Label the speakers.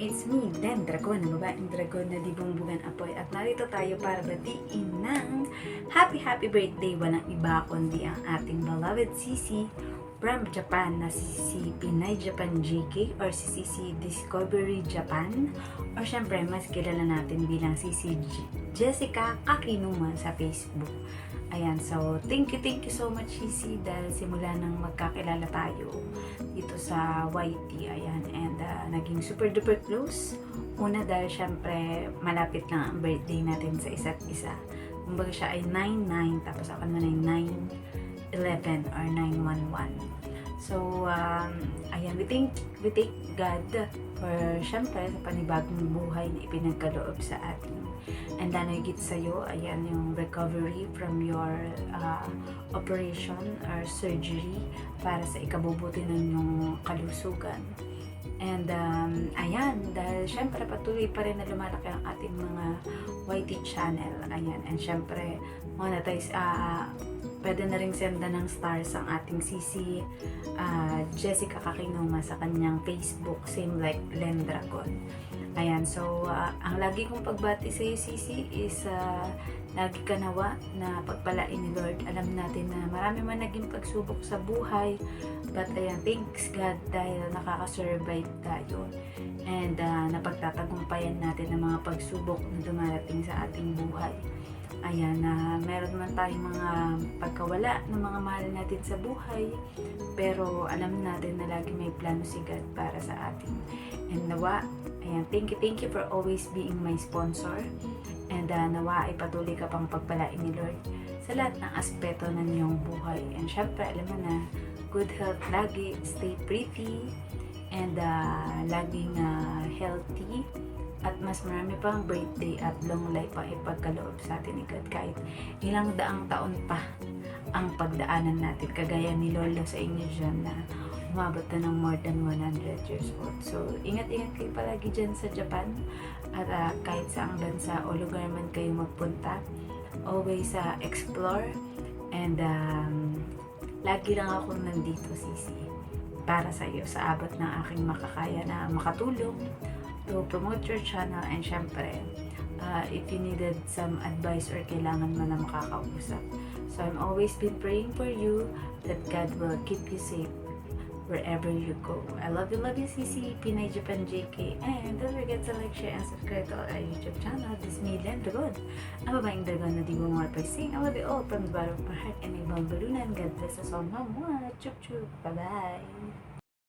Speaker 1: it's me, Den Dragon, ang babaeng dragon na di bumbungan apoy. At narito tayo para batiin ng happy birthday. Walang iba kundi ang ating beloved Sisi from Japan na si Pinay Japan JK or si Sisi Discovery Japan, or syempre mas kilala natin bilang Sisi Jessica Kakinuma sa Facebook. Ayan, so thank you so much Sisi, dahil simula nang magkakilala tayo dito sa YT, ayan, and naging super duper close. Una dahil syempre malapit na ang birthday natin sa isa't isa. Kumbaga siya ay 9-9, tapos ako naman ay 9-11 or 9-1-1. So, ayan, we thank God for syempre sa panibagong buhay na ipinagkaloob sa atin. And then higit sa'yo, ayan yung recovery from your operation or surgery para sa ikabubuti ng iyong kalusugan. And ayan, dahil syempre patuloy pa rin na lumalaki ang ating mga YT channel. Ayan, and syempre monetize, pwede na rin senda ng stars ang ating Sisi Jessica Kakinuma sa kanyang Facebook, same like Len Dragon. Ayan, so ang lagi kong pagbati sa iyo Sisi is lagi ka nawa na pagpalain ni Lord. Alam natin na marami man naging pagsubok sa buhay, but ayan, thanks God dahil nakaka-survive tayo and napagtatagumpayan natin ang mga pagsubok na dumarating sa ating buhay. Ayan, meron man tayong mga pagkawala ng mga mahal natin sa buhay, pero alam natin na lagi may plano si God para sa atin. And nawa, ayan, thank you for always being my sponsor. And nawa ay patuloy ka pang pagpalain ni Lord sa lahat ng aspeto ng iyong buhay. And syempre, alam mo na, good health lagi, stay pretty, and laging healthy. At mas marami pang birthday at long life pa ipagkaloob sa atin ni God, kahit ilang daang taon pa ang pagdaanan natin, kagaya ni Lolo sa inyo dyan na umabot na ng more than 100 years old. So ingat kayo palagi dyan sa Japan, at kahit saang bansa o lugar man kayo magpunta, always explore, and lagi lang ako nandito Sisi para sa iyo sa abot ng aking makakaya na makatulong to promote your channel. And syempre, if you needed some advice or kailangan mo na makakausap, so I'm always been praying for you that God will keep you safe wherever you go. I love you Sisi, Pinay Japan JK, and don't forget to like, share, and subscribe to our YouTube channel. This is me, Len Dragon, ang babaeng dragon na di mo marapasing. I love you all from the bottom of my heart and ibang balunan. God bless us all, mama. Chup chup, bye bye.